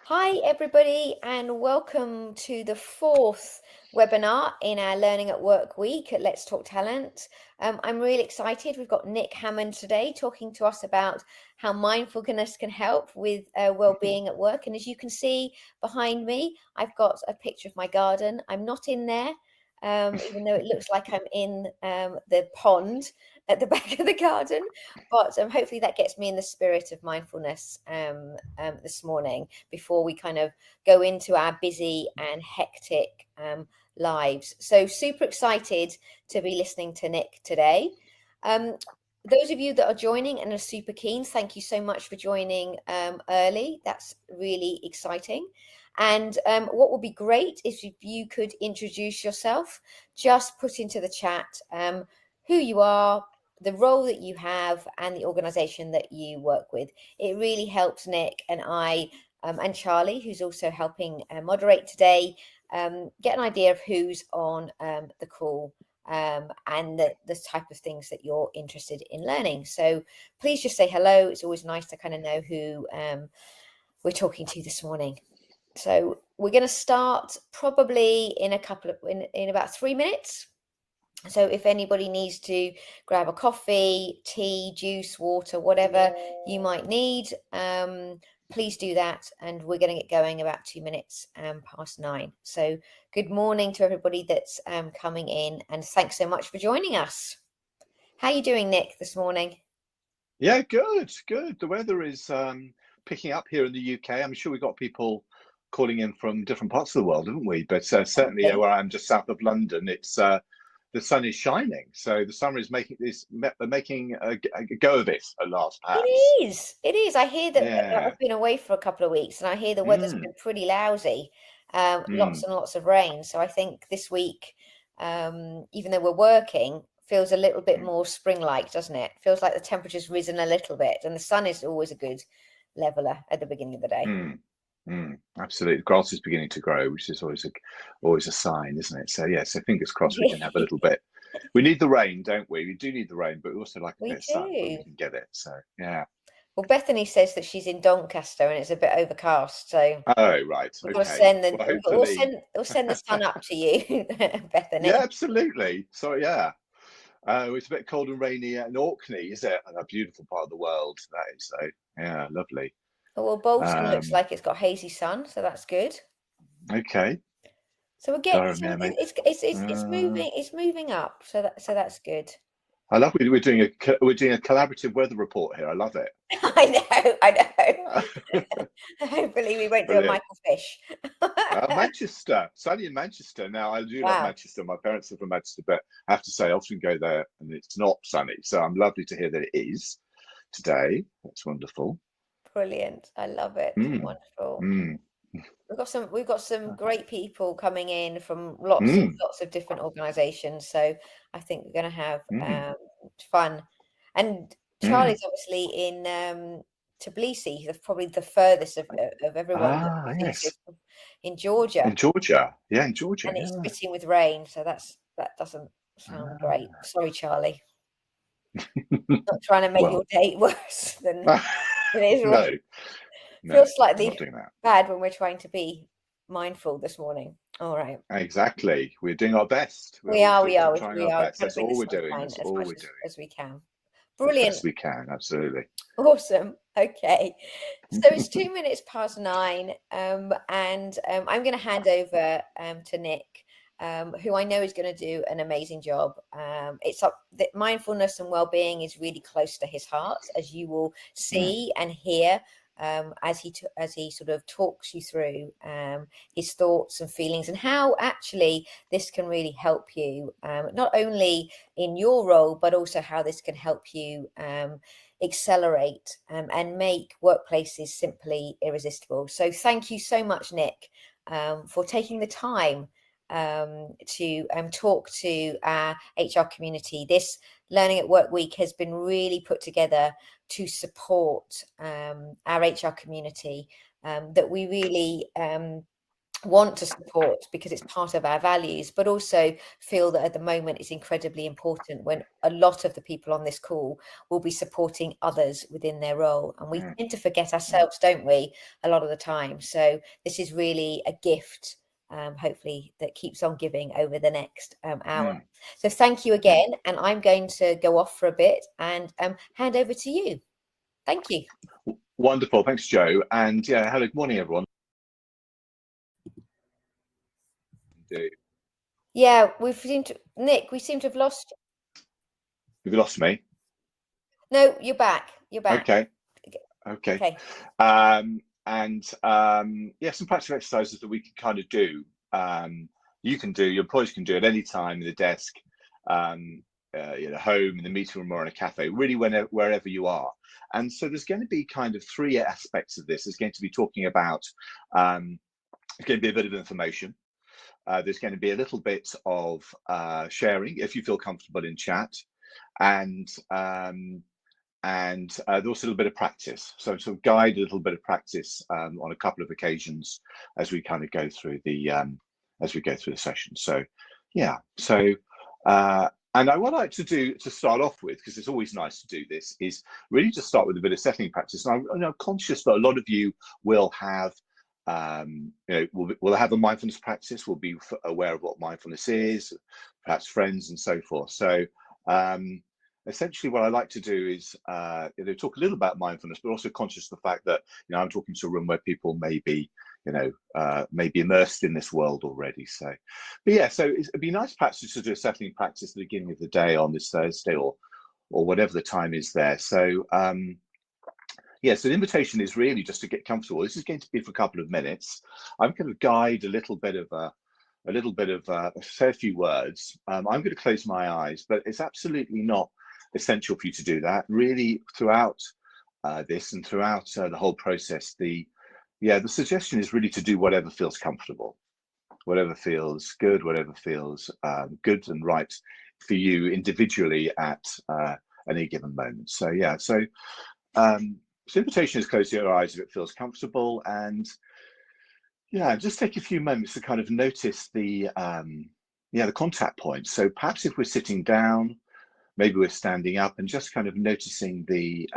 Hi, everybody, and welcome to the fourth webinar in our Learning at Work week at Let's Talk Talent. I'm really excited. We've got Nick Hammond today talking to us about how mindfulness can help with well-being at work. And as you can see behind me, I've got a picture of my garden. I'm not in there, even though it looks like I'm in the pond at the back of the garden. But hopefully that gets me in the spirit of mindfulness this morning before we kind of go into our busy and hectic lives. So super excited to be listening to Nick today. Those of you that are joining and are super keen, thank you so much for joining early. That's really exciting. And what would be great is if you could introduce yourself, just put into the chat who you are, the role that you have, and the organization that you work with. It really helps Nick and I and Charlie, who's also helping moderate today, get an idea of who's on the call and the type of things that you're interested in learning. So please just say hello. It's always nice to kind of know who we're talking to this morning. So we're going to start probably in in about 3 minutes. So if anybody needs to grab a coffee, tea, juice, water, whatever you might need, please do that. And we're going to get going about 2 minutes past 9. So good morning to everybody that's coming in, and thanks so much for joining us. How are you doing, Nick, this morning? Yeah, good. The weather is picking up here in the UK. I'm sure we've got people calling in from different parts of the world, haven't we? But certainly Okay. where I'm just south of London, it's the sun is shining. So the summer is making a go of it at last, perhaps. It is. It is. I hear that Yeah. I've been away for a couple of weeks, and I hear the weather's Mm, been pretty lousy, lots mm. and lots of rain. So I think this week, even though we're working, feels a little bit more spring-like, doesn't it? Feels like the temperature's risen a little bit, and the sun is always a good leveler at the beginning of the day. Mm, Absolutely. The grass is beginning to grow, which is always a sign, isn't it? So yeah, so fingers crossed we can have a little bit. We need the rain, don't we? We do need the rain, but we also like a We bit of sun when do. we can get it. So yeah. Well, Bethany says that she's in Doncaster and it's a bit overcast, so Oh, right. we've got to Okay. send the Well, we'll hopefully. we'll send the sun up to you, Yeah, Bethany. absolutely. So yeah. It's a bit cold and rainy in Orkney, is it? A beautiful part of the world, that is. So yeah, lovely. Oh, well, Bolton looks Um, like it's got hazy sun, so that's good. okay. So we're getting, Durham, so yeah, maybe. it's moving up. So that's good. I love we're doing a collaborative weather report here. I love it. I know. Hopefully we won't do a Brilliant. Michael Fish. Manchester, sunny in Manchester. Now, I do love Wow, Manchester. My parents are from Manchester, but I have to say, I often go there and it's not sunny. So I'm lovely to hear that it is today. That's wonderful. brilliant. I love it. Mm, Wonderful. mm, We've got some great people coming in from lots and mm, lots of different organizations. So I think we're going to have mm, fun. And mm. Charlie's obviously in Tbilisi, probably the furthest of everyone that Ah, thinks yes. it's in Georgia, In Georgia. Yeah, in Georgia. and it's Yeah. spitting with rain. So that doesn't sound great. Ah. Sorry, Charlie. Not trying to make your Well, day worse than it is no, already. no, Feels I'm not slightly doing that. bad when we're trying to be mindful this morning. All right. Exactly. We're doing our best. We're We all are, we are, trying we our are best. trying to That's bring the all we're doing. sunshine That's as all much we're doing. as we can. As Brilliant. best we can. Absolutely. Awesome. Okay. So it's 2 minutes past 9, and I'm going to hand over to Nick, who I know is going to do an amazing job. It's up that mindfulness and well-being is really close to his heart, as you will Mm, see and hear as he sort of talks you through his thoughts and feelings and how actually this can really help you, not only in your role, but also how this can help you accelerate and make workplaces simply irresistible. So thank you so much, Nick, for taking the time to talk to our HR community. This Learning at Work Week has been really put together to support our HR community, that we really want to support because it's part of our values, but also feel that at the moment it's incredibly important when a lot of the people on this call will be supporting others within their role. And we tend to forget ourselves, don't we, a lot of the time. So this is really a gift, hopefully, that keeps on giving over the next hour. So thank you again. And I'm going to go off for a bit and hand over to you. Thank you. Wonderful. Thanks, Joe. And yeah, hello, good morning, everyone. Yeah, Nick, we seem to have lost. Have you lost me? No, you're back. You're back. Okay. Okay. Yeah, some practical exercises that we can kind of do. You can do, your employees can do at any time in the desk, at home, in the meeting room, or in a cafe, really wherever you are. And so there's going to be kind of three aspects of this. There's going to be talking about, it's going to be a bit of information. There's going to be a little bit of sharing, if you feel comfortable in chat, and there's also a little bit of practice. So sort of guide a little bit of practice on a couple of occasions as we kind of go through the session. So yeah, so and what I like to do to start off with, because it's always nice to do this, is really just start with a bit of settling practice. And I'm conscious that a lot of you will have we'll have a mindfulness practice, we'll be aware of what mindfulness is, perhaps friends and so forth. So essentially what I like to do is talk a little about mindfulness, but also conscious of the fact that I'm talking to a room where people may be maybe immersed in this world already. So but yeah, so it'd be nice perhaps to do a settling practice at the beginning of the day on this Thursday or whatever the time is there. So yeah, so the invitation is really just to get comfortable. This is going to be for a couple of minutes. I'm going to guide a little bit of a fair few words. I'm going to close my eyes, but it's absolutely not essential for you to do that. Really, throughout this and throughout the whole process, the suggestion is really to do whatever feels comfortable, whatever feels good, whatever feels good and right for you individually at any given moment. So yeah, so the invitation is close your eyes if it feels comfortable, and yeah, just take a few moments to kind of notice the contact points. So perhaps if we're sitting down, maybe we're standing up, and just kind of noticing the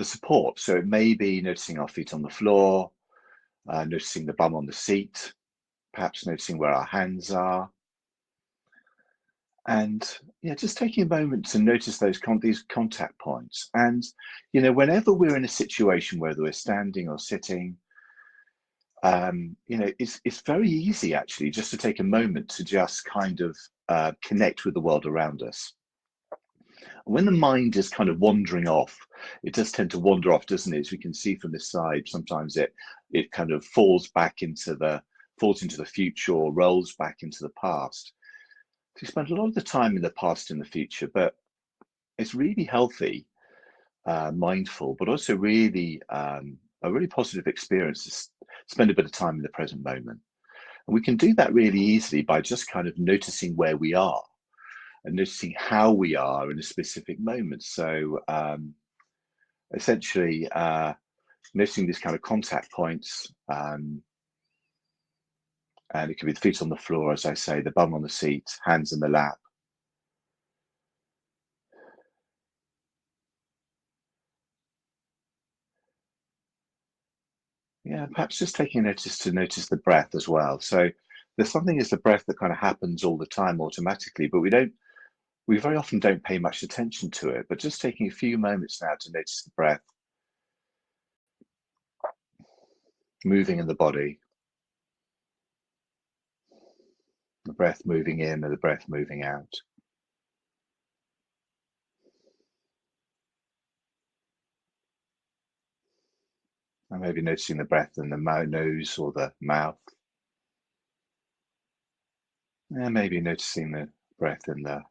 support. So it may be noticing our feet on the floor, noticing the bum on the seat, perhaps noticing where our hands are. And yeah, just taking a moment to notice these contact points. And whenever we're in a situation, whether we're standing or sitting, it's very easy actually just to take a moment to just kind of connect with the world around us. When the mind is kind of wandering off, it does tend to wander off, doesn't it? As we can see from this side, sometimes it kind of falls into the future or rolls back into the past. We spend a lot of the time in the past and the future, but it's really healthy, mindful, but also really a really positive experience to spend a bit of time in the present moment. And we can do that really easily by just kind of noticing where we are and noticing how we are in a specific moment. So essentially noticing these kind of contact points, and it could be the feet on the floor, as I say, the bum on the seat, hands in the lap. Yeah, perhaps just taking notice to notice the breath as well. So there's something is the breath that kind of happens all the time automatically, but we very often don't pay much attention to it. But just taking a few moments now to notice the breath moving in the body, the breath moving in and the breath moving out. And maybe noticing the breath in the nose or the mouth. And maybe noticing the breath in the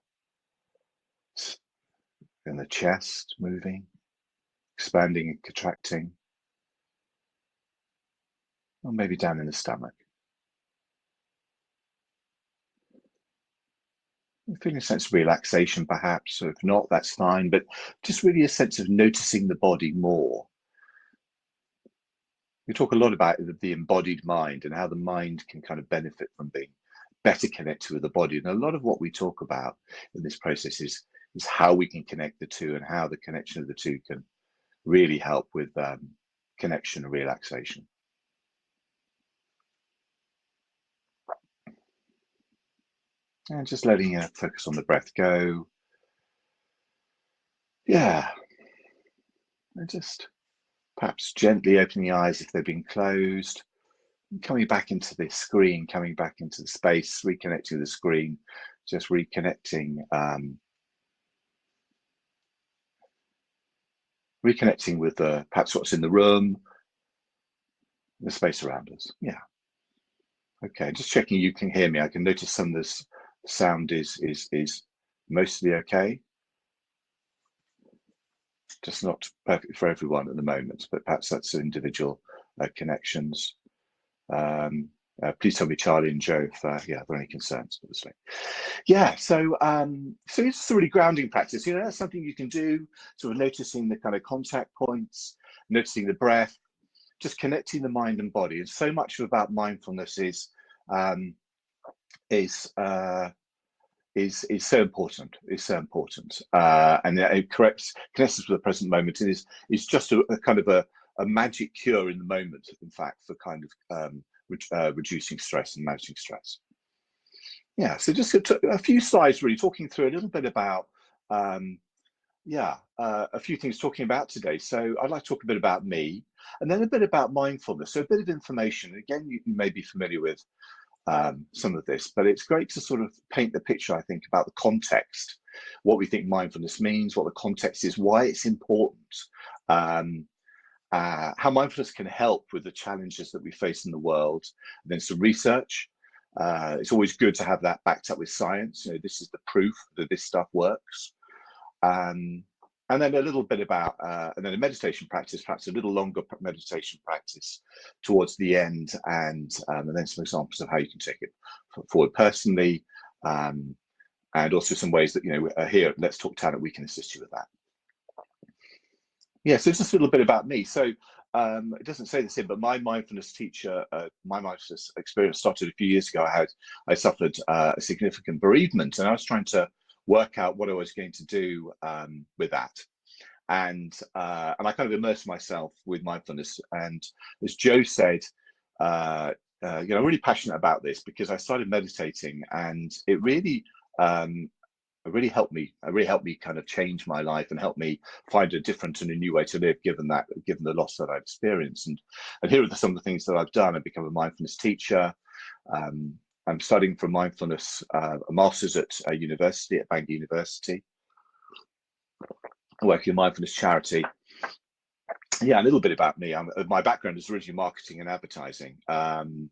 chest moving, expanding and contracting, or maybe down in the stomach. Feeling a sense of relaxation, perhaps. So if not, that's fine. But just really a sense of noticing the body more. we talk a lot about the embodied mind and how the mind can kind of benefit from being better connected with the body. And a lot of what we talk about in this process is how we can connect the two and how the connection of the two can really help with connection and relaxation. And just letting focus on the breath go. Yeah. And just perhaps gently opening the eyes if they've been closed. Coming back into the screen, coming back into the space, reconnecting with the screen, just reconnecting, reconnecting with perhaps what's in the room, the space around us. Yeah. Okay, just checking you can hear me. I can notice some of this sound is mostly okay. Just not perfect for everyone at the moment, but perhaps that's individual connections. Please tell me, Charlie and Joe, if there are any concerns, obviously. Yeah, so it's a really grounding practice. That's something you can do, sort of noticing the kind of contact points, noticing the breath, just connecting the mind and body. And so much about mindfulness is so important. It's so important, and it connects us with the present moment. It is just a kind of a magic cure in the moment. In fact, for kind of reducing stress and managing stress. Yeah. So just a few slides, really talking through a little bit about a few things talking about today. So I'd like to talk a bit about me, and then a bit about mindfulness. So a bit of information. Again, you may be familiar with some of this, but it's great to sort of paint the picture, I think, about the context, what we think mindfulness means, what the context is, why it's important, how mindfulness can help with the challenges that we face in the world, and then some research. It's always good to have that backed up with science. This is the proof that this stuff works. And then a little bit about, and then a meditation practice, perhaps a little longer meditation practice towards the end, and then some examples of how you can take it forward personally, and also some ways that, here at Let's Talk Talent, we can assist you with that. Yeah, so just a little bit about me. So it doesn't say this here, but my mindfulness teacher, my mindfulness experience started a few years ago. I suffered a significant bereavement, and I was trying to work out what I was going to do with that. And I kind of immersed myself with mindfulness. And as Joe said, I'm really passionate about this because I started meditating, and it really helped me. It really helped me kind of change my life and help me find a different and a new way to live, given the loss that I experienced. And here are some of the things that I've done. I've become a mindfulness teacher. I'm studying for mindfulness, a master's at university, at Bangor University, working in mindfulness charity. Yeah, a little bit about me. My background is originally marketing and advertising, and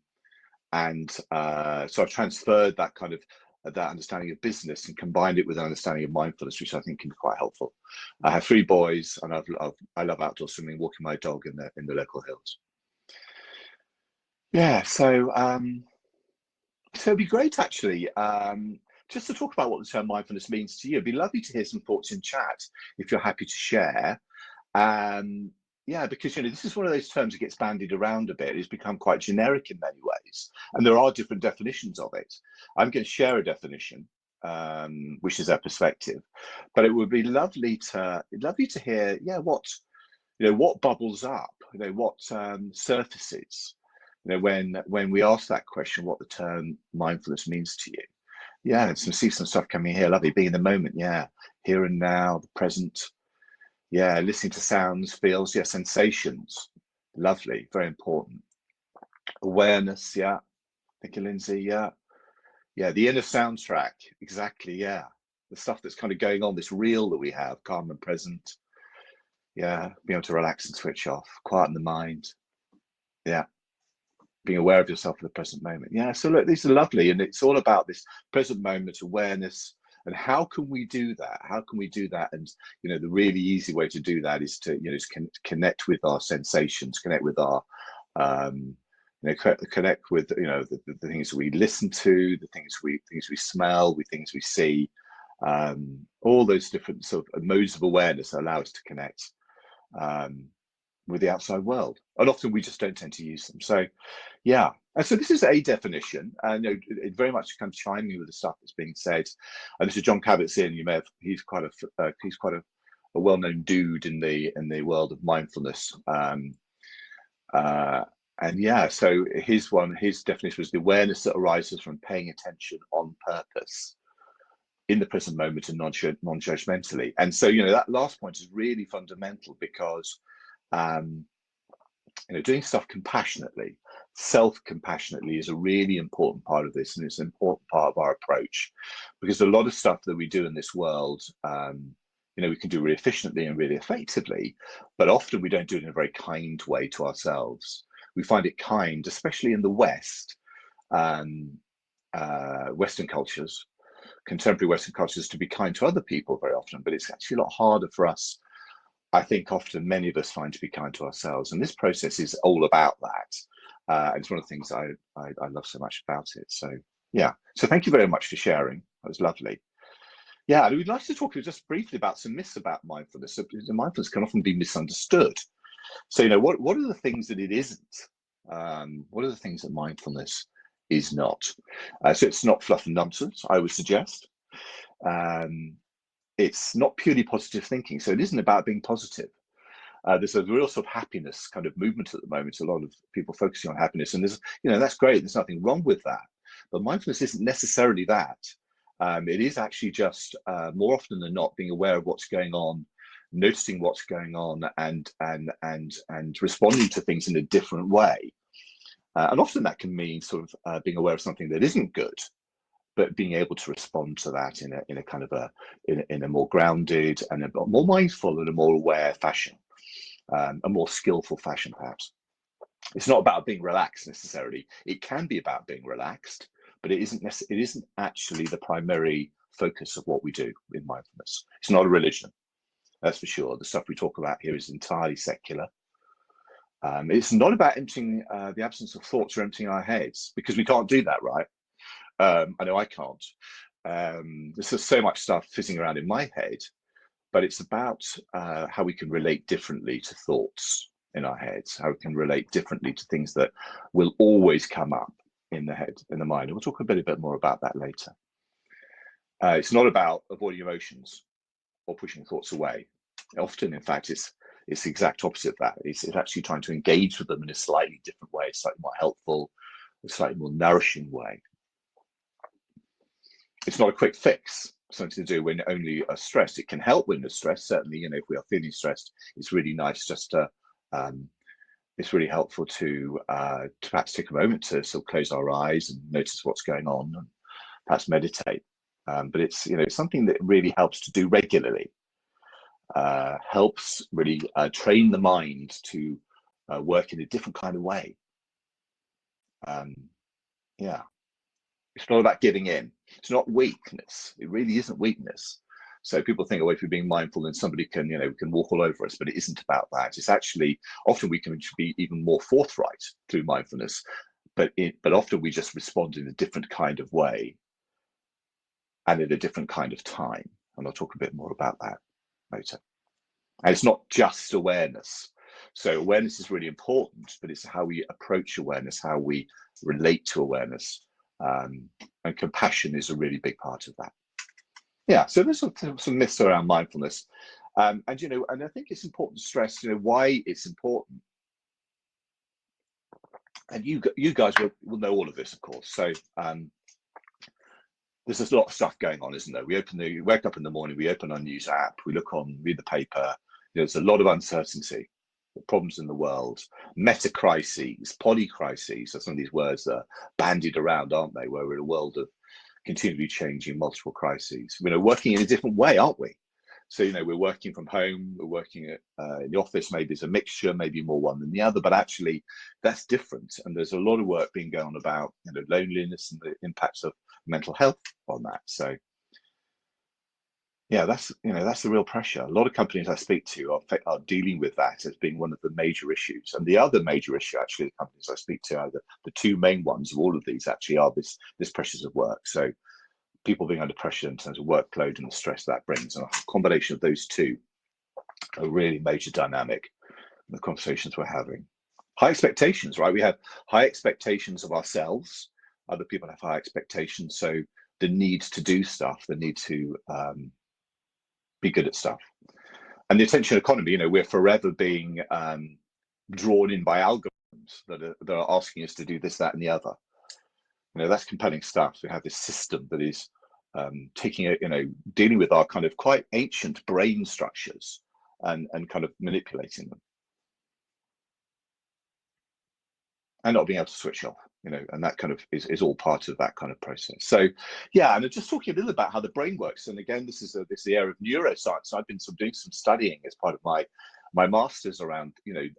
so I've transferred that kind of that understanding of business and combined it with an understanding of mindfulness, which I think can be quite helpful. I have 3 boys, and I love outdoor swimming, walking my dog in the local hills. Yeah, so it'd be great actually, just to talk about what the term mindfulness means to you. It'd be lovely to hear some thoughts in chat if you're happy to share. Yeah, because this is one of those terms that gets bandied around a bit. It's become quite generic in many ways, and there are different definitions of it. I'm going to share a definition, which is our perspective, but it would be lovely to hear, what bubbles up, what surfaces, when we ask that question, what the term mindfulness means to you. Yeah, and see some stuff coming here. Lovely, being in the moment. Yeah, here and now, the present. Yeah, listening to sounds, feels, sensations. Lovely, very important. Awareness, yeah. Thank you, Lindsay. Yeah, the inner soundtrack, exactly. Yeah, the stuff that's kind of going on, this reel that we have, calm and present. Yeah, being able to relax and switch off, quieten the mind. Yeah, being aware of yourself in the present moment. Yeah, so look, these are lovely, and it's all about this present moment awareness. And how can we do that? How can we do that? And the really easy way to do that is to connect with our sensations, connect with our connect with the things that we listen to, the things we smell, the things we see, all those different sort of modes of awareness that allow us to connect. with the outside world, and often we just don't tend to use them. So yeah, and so this is a definition, and it very much kind of chiming with the stuff that's being said. And this is John Kabat-Zinn. You may have he's quite a well-known dude in the world of mindfulness. And yeah, so his definition was the awareness that arises from paying attention on purpose in the present moment and non-judgmentally. And so that last point is really fundamental, because doing stuff compassionately, self-compassionately, is a really important part of this, and it's an important part of our approach, because a lot of stuff that we do in this world, we can do really efficiently and really effectively, but often we don't do it in a very kind way to ourselves. We find it kind, especially in the West, Western cultures, contemporary Western cultures, to be kind to other people very often, but it's actually a lot harder for us, I think, often many of us find, to be kind to ourselves. And this process is all about that. It's one of the things I love so much about it. So yeah, so thank you very much for sharing. That was lovely. Yeah, and we'd like to talk just briefly about some myths about mindfulness. So mindfulness can often be misunderstood. So what are the things that it isn't? What are the things that mindfulness is not? So it's not fluff and nonsense, I would suggest. It's not purely positive thinking, so it isn't about being positive. There's a real sort of happiness kind of movement at the moment. A lot of people focusing on happiness, and that's great. There's nothing wrong with that. But mindfulness isn't necessarily that. It is actually just more often than not being aware of what's going on, noticing what's going on, and responding to things in a different way. And often that can mean sort of being aware of something that isn't good, but being able to respond to that in a kind of in a more grounded and a more mindful and a more aware fashion, a more skillful fashion, perhaps. It's not about being relaxed necessarily. It can be about being relaxed, but it isn't actually the primary focus of what we do in mindfulness. It's not a religion, that's for sure. The stuff we talk about here is entirely secular. It's not about emptying the absence of thoughts or emptying our heads, because we can't do that, right? I know I can't. There's just so much stuff fizzing around in my head, but it's about how we can relate differently to thoughts in our heads, how we can relate differently to things that will always come up in the head, in the mind. And we'll talk a bit more about that later. It's not about avoiding emotions or pushing thoughts away. Often, in fact, it's the exact opposite of that. It's actually trying to engage with them in a slightly different way, a slightly more helpful, a slightly more nourishing way. It's not a quick fix, something to do when only are stressed. It can help when we're stressed. Certainly, if we are feeling stressed, it's really nice just to, it's really helpful to perhaps take a moment to sort of close our eyes and notice what's going on, and perhaps meditate. But it's something that really helps to do regularly. Helps really train the mind to work in a different kind of way. Yeah, it's not about giving in. It's not weakness. It really isn't weakness. So people think, if we're being mindful, then somebody can walk all over us, but it isn't about that. It's actually often we can be even more forthright through mindfulness, but often we just respond in a different kind of way and at a different kind of time. And I'll talk a bit more about that later. And it's not just awareness. So awareness is really important, but it's how we approach awareness, how we relate to awareness. And compassion is a really big part of that. Yeah, so there's some myths around mindfulness. And I think it's important to stress, why it's important. And you guys will know all of this, of course. So there's just a lot of stuff going on, isn't there? We wake up in the morning, we open our news app, read the paper. There's a lot of uncertainty, the problems in the world, meta crises, polycrises. Are some of these words that are bandied around, aren't they? Where we're in a world of continually changing multiple crises. We're working in a different way, aren't we? So we're working from home, we're working at in the office. Maybe it's a mixture, maybe more one than the other, but actually that's different. And there's a lot of work being going on about loneliness and the impacts of mental health on that. So yeah, that's the real pressure. A lot of companies I speak to are dealing with that as being one of the major issues. And the other major issue, actually, the companies I speak to, are the two main ones of all of these actually are this pressures of work. So people being under pressure in terms of workload and the stress that brings, and a combination of those two, a really major dynamic the conversations we're having. High expectations, right? We have high expectations of ourselves. Other people have high expectations. So the need to do stuff, the need to be good at stuff. And the attention economy, we're forever being drawn in by algorithms that are asking us to do this, that, and the other. That's compelling stuff. We have this system that is taking it, dealing with our kind of quite ancient brain structures and kind of manipulating them, and not being able to switch off, and that kind of is all part of that kind of process. So yeah, and just talking a little about how the brain works. And again, this is the area of neuroscience. I've been doing some studying as part of my master's around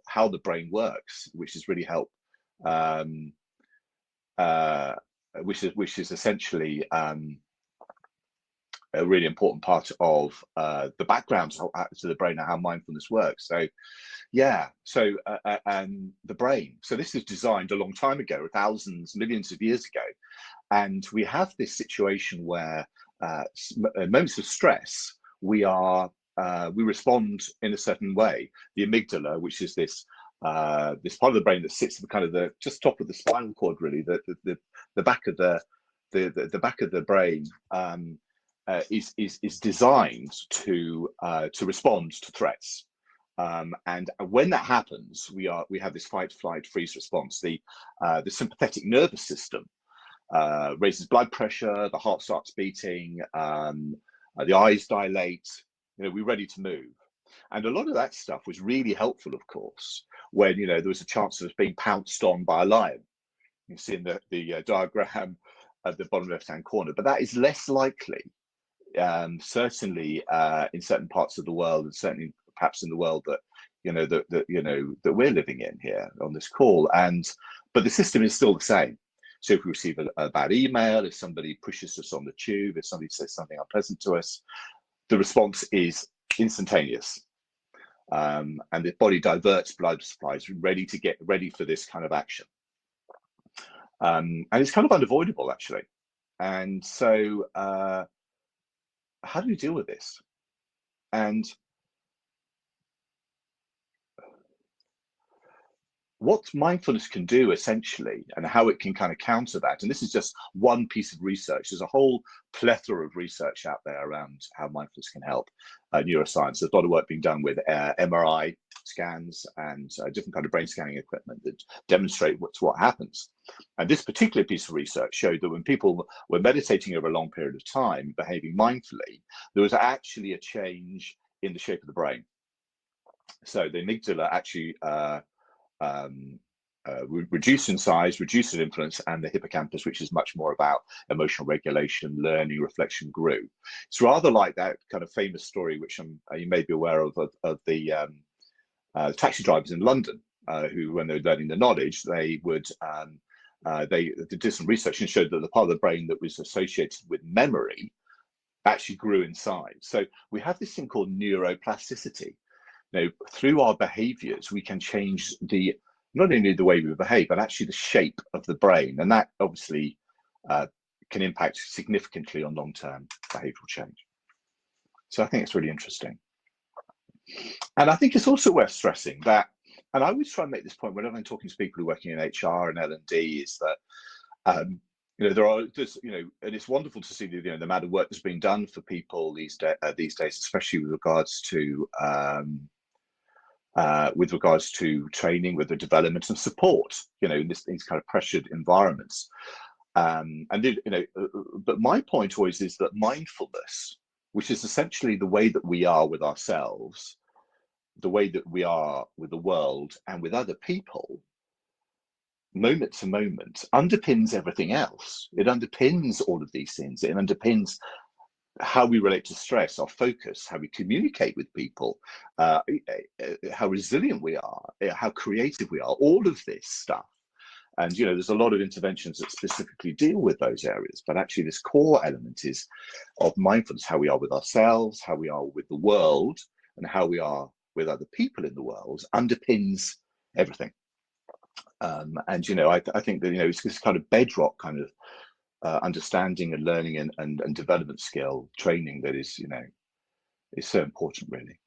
how the brain works, which has really helped, which is essentially a really important part of the background to the brain and how mindfulness works. So yeah, so and the brain. So this was designed a long time ago, thousands, millions of years ago, and we have this situation where in moments of stress we respond in a certain way. The amygdala, which is this part of the brain that sits at the kind of the just top of the spinal cord, really, the back of the back of the brain. Is designed to respond to threats, and when that happens, we have this fight, flight, freeze response. The sympathetic nervous system raises blood pressure, the heart starts beating, the eyes dilate. We're ready to move, and a lot of that stuff was really helpful, of course, when there was a chance of us being pounced on by a lion. You see in the diagram at the bottom left-hand corner, but that is less likely. Certainly in certain parts of the world, and certainly perhaps in the world that that we're living in here on this call. But the system is still the same. So if we receive a bad email, if somebody pushes us on the tube, if somebody says something unpleasant to us, the response is instantaneous, and the body diverts blood supplies, get ready for this kind of action, and it's kind of unavoidable, actually. And so how do we deal with this? And what mindfulness can do, essentially, and how it can kind of counter that, and this is just one piece of research. There's a whole plethora of research out there around how mindfulness can help neuroscience. There's a lot of work being done with MRI scans and different kind of brain scanning equipment that demonstrate what happens. And this particular piece of research showed that when people were meditating over a long period of time, behaving mindfully, there was actually a change in the shape of the brain. So the amygdala actually reduce in size, reduce in influence, and the hippocampus, which is much more about emotional regulation, learning, reflection, grew. It's rather like that kind of famous story, which you may be aware of the taxi drivers in London, who, when they were learning the knowledge, they did some research and showed that the part of the brain that was associated with memory actually grew in size. So we have this thing called neuroplasticity. Through our behaviors, we can change not only the way we behave, but actually the shape of the brain. And that obviously can impact significantly on long-term behavioral change. So I think it's really interesting. And I think it's also worth stressing that, and I always try and make this point whenever I'm talking to people who are working in HR and L&D, is that and it's wonderful to see the amount of work that's being done for people these days, especially with regards to training, with the development and support, in these kind of pressured environments. But my point always is that mindfulness, which is essentially the way that we are with ourselves, the way that we are with the world and with other people, moment to moment, underpins everything else. It underpins all of these things. It underpins how we relate to stress, our focus, how we communicate with people, how resilient we are, how creative we are, all of this stuff. And there's a lot of interventions that specifically deal with those areas, but actually this core element is of mindfulness, how we are with ourselves, how we are with the world, and how we are with other people in the world, underpins everything. I think that it's this kind of bedrock kind of understanding and learning and development skill training that is is so important, really.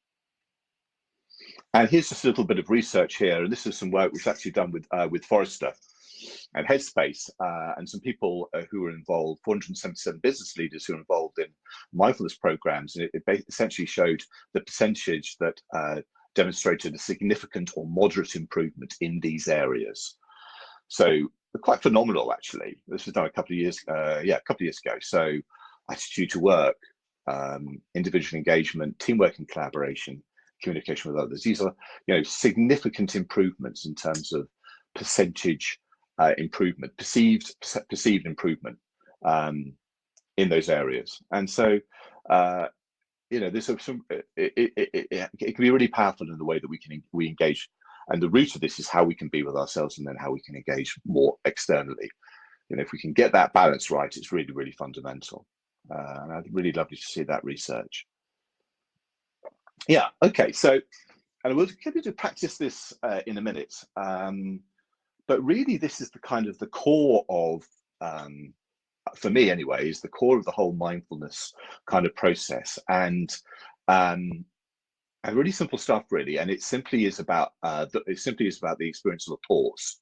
And here's just a little bit of research here, and this is some work we've actually done with Forrester and Headspace, and some people who were involved, 477 business leaders who were involved in mindfulness programs, and it essentially showed the percentage that demonstrated a significant or moderate improvement in these areas. So quite phenomenal, actually. This was done a couple of years, a couple of years ago. So attitude to work, individual engagement, teamwork and collaboration, communication with others. These are, significant improvements in terms of percentage improvement, perceived improvement in those areas. And so, there's some. It can be really powerful in the way that we engage. And the root of this is how we can be with ourselves, and then how we can engage more externally. If we can get that balance right, it's really, really fundamental. And I'd really love you to see that research. Yeah. Okay. So, and we'll continue to practice this in a minute. But really, this is the core of, for me anyway, is the core of the whole mindfulness kind of process. And really simple stuff, really. And it simply is about the experience of a pause.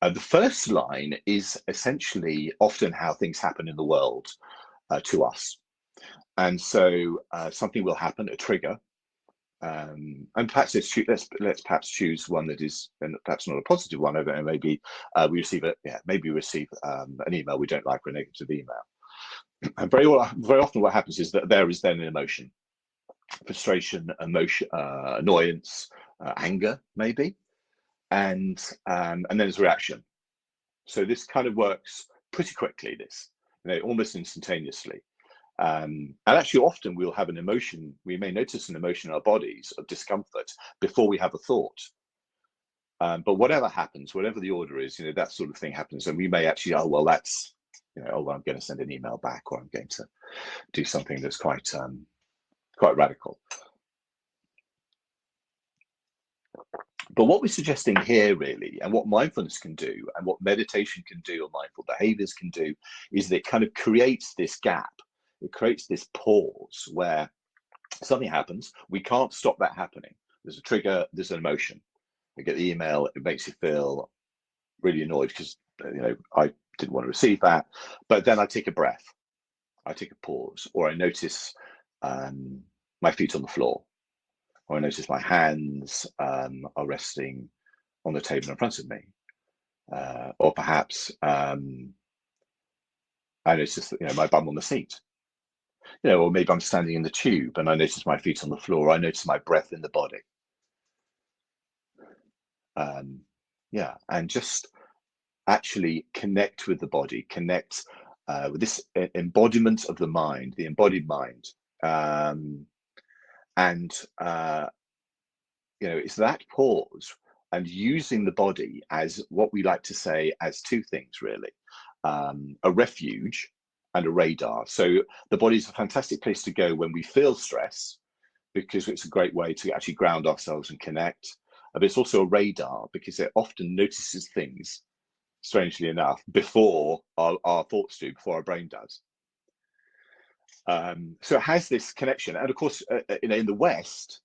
The first line is essentially often how things happen in the world to us. And so something will happen, a trigger. And perhaps let's perhaps choose one that is, and perhaps not a positive one. Maybe we receive an email we don't like, or a negative email. And very often what happens is that there is then an emotion, frustration, emotion, annoyance, anger, maybe, and then there's a reaction. So this kind of works pretty quickly. Almost instantaneously. And actually, often we'll have an emotion. We may notice an emotion in our bodies of discomfort before we have a thought. But whatever happens, whatever the order is, that sort of thing happens, and we may actually, I'm going to send an email back, or I'm going to do something that's quite radical. But what we're suggesting here, really, and what mindfulness can do, and what meditation can do, or mindful behaviors can do, is that it kind of creates this gap. It creates this pause where something happens. We can't stop that happening. There's a trigger, there's an emotion. You get the email, it makes you feel really annoyed because, I didn't want to receive that. But then I take a breath, I take a pause, or I notice my feet on the floor, or I notice my hands are resting on the table in front of me. Or perhaps I notice my bum on the seat. Or maybe I'm standing in the tube and I notice my feet on the floor, or I notice my breath in the body. And just actually connect with the body, connect with this embodiment of the mind, the embodied mind. It's that pause and using the body as what we like to say as two things, really, a refuge and a radar. So the body is a fantastic place to go when we feel stress, because it's a great way to actually ground ourselves and connect. But it's also a radar because it often notices things, strangely enough, before our thoughts do, before our brain does. So it has this connection. And of course, in the West,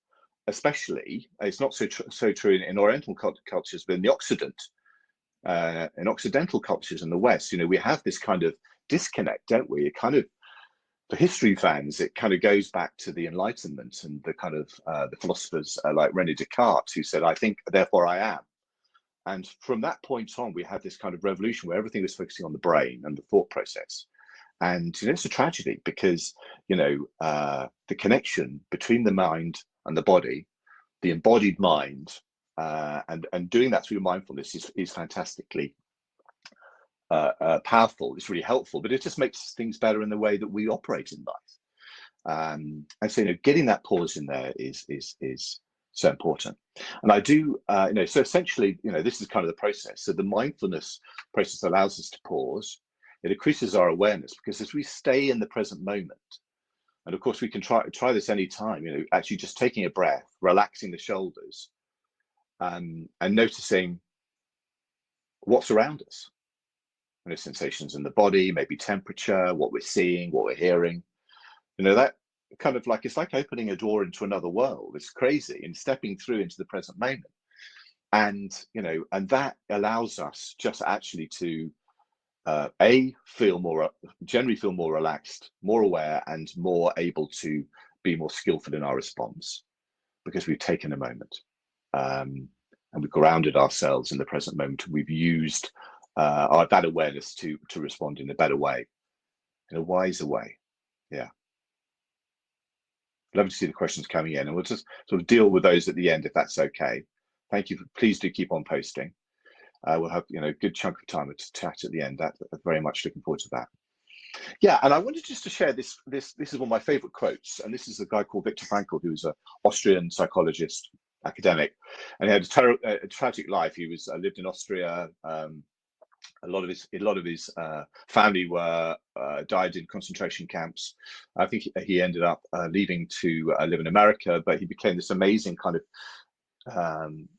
especially, it's not so true in Oriental cultures, but in the in Occidental cultures in the West, we have this kind of disconnect, don't we? It kind of, for history fans, it kind of goes back to the Enlightenment and the kind of the philosophers like René Descartes, who said, "I think, therefore I am." And from that point on, we had this kind of revolution where everything was focusing on the brain and the thought process. And it's a tragedy because the connection between the mind and the body, the embodied mind, and doing that through mindfulness is fantastically powerful. It's really helpful, but it just makes things better in the way that we operate in life. And so getting that pause in there is so important. And I do so essentially this is kind of the process. So the mindfulness process allows us to pause. It increases our awareness, because as we stay in the present moment, and of course we can try this anytime, actually just taking a breath, relaxing the shoulders, and noticing what's around us. Sensations in the body, maybe temperature, what we're seeing, what we're hearing. That kind of like, it's like opening a door into another world. It's crazy, and stepping through into the present moment. And, you know, and that allows us just actually to generally feel more relaxed, more aware, and more able to be more skillful in our response, because we've taken a moment, and we've grounded ourselves in the present moment. We've used that awareness to respond in a better way, in a wiser way. Yeah. Love to see the questions coming in, and we'll just sort of deal with those at the end, if that's okay. Thank you. Please do keep on posting. We'll have, you know, a good chunk of time to chat at the end. That very much looking forward to that. Yeah, and I wanted just to share this. This is one of my favorite quotes, and this is a guy called Viktor Frankl, who was an Austrian psychologist, academic, and he had a tragic life. He was lived in Austria. A lot of his family were died in concentration camps. I think he ended up leaving to live in America, but he became this amazing kind of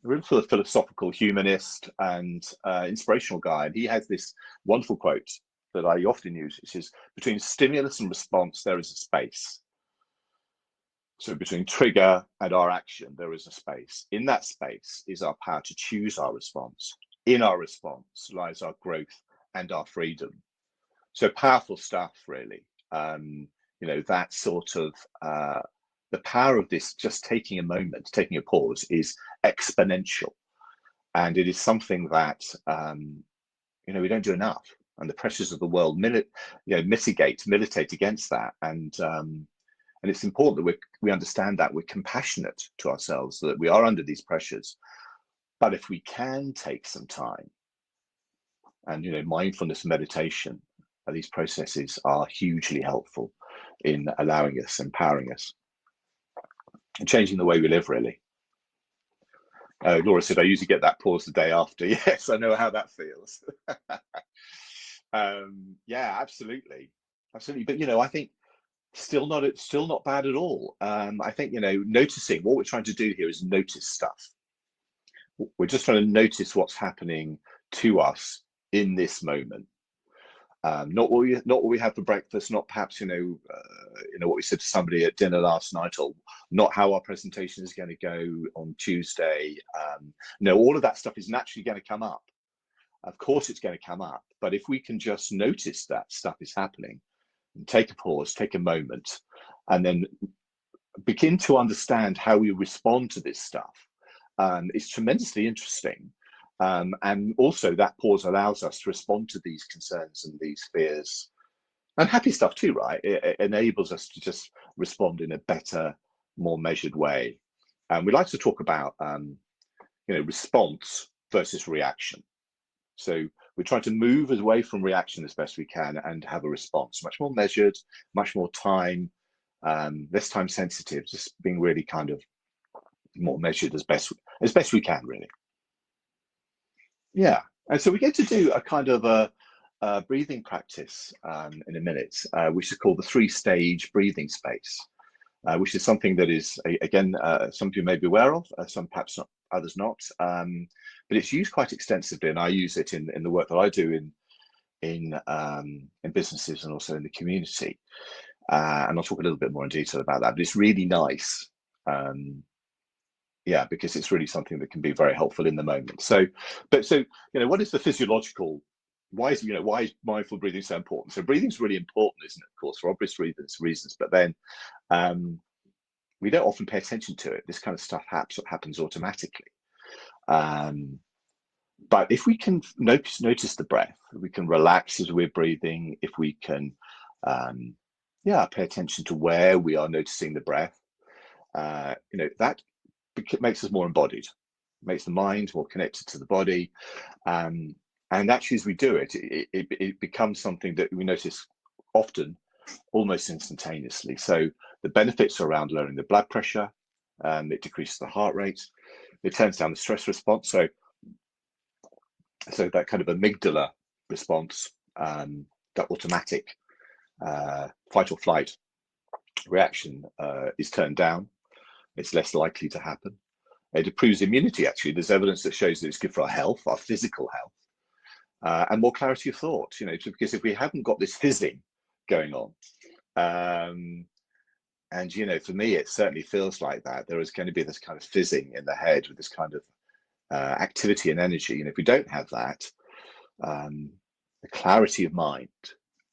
real philosophical humanist and inspirational guy. And he has this wonderful quote that I often use. It says, "Between stimulus and response, there is a space." So between trigger and our action, there is a space. In that space is our power to choose our response. In our response lies our growth and our freedom. So powerful stuff, really. You know, that sort of the power of this, just taking a moment, taking a pause, is exponential, and it is something that you know, we don't do enough, and the pressures of the world militate against that, and it's important that we understand that we're compassionate to ourselves, that we are under these pressures. But if we can take some time, and, you know, mindfulness meditation, these processes are hugely helpful in allowing us, empowering us, and changing the way we live, really. Laura said, I usually get that pause the day after. Yes, I know how that feels. Yeah, absolutely. But, you know, I think still not bad at all. I think, you know, noticing, what we're trying to do here is notice stuff. We're just trying to notice what's happening to us in this moment. Not what we had for breakfast, not perhaps, you know, what we said to somebody at dinner last night, or not how our presentation is going to go on Tuesday. No, all of that stuff is naturally going to come up. Of course it's going to come up, but if we can just notice that stuff is happening, and take a pause, take a moment, and then begin to understand how we respond to this stuff, it's tremendously interesting. And also that pause allows us to respond to these concerns and these fears, and happy stuff too, right? It enables us to just respond in a better, more measured way. And we like to talk about, you know, response versus reaction. So we're trying to move away from reaction as best we can and have a response, much more measured, much more time, less time sensitive, just being really kind of more measured as best we can, really. Yeah, and so we're going to do a kind of a breathing practice in a minute, which is called the 3-stage breathing space, which is something that is, again, some of you may be aware of, some perhaps not, others not, but it's used quite extensively, and I use it in the work that I do in businesses and also in the community, and I'll talk a little bit more in detail about that. But it's really nice. Yeah, because it's really something that can be very helpful in the moment. So, you know, what is the physiological? Why is mindful breathing so important? So breathing is really important, isn't it? Of course, for obvious reasons. But then we don't often pay attention to it. This kind of stuff happens automatically. But if we can notice the breath, we can relax as we're breathing. If we can, pay attention to where we are noticing the breath, you know, that makes us more embodied, makes the mind more connected to the body, and actually, as we do it, it becomes something that we notice often, almost instantaneously. So the benefits are around lowering the blood pressure, it decreases the heart rate, it turns down the stress response. So that kind of amygdala response, that automatic fight or flight reaction, is turned down. It's less likely to happen. It improves immunity, actually. There's evidence that shows that it's good for our health, our physical health, and more clarity of thought, you know, because if we haven't got this fizzing going on, And, you know, for me, it certainly feels like that. There is going to be this kind of fizzing in the head with this kind of activity and energy. And if we don't have that, the clarity of mind,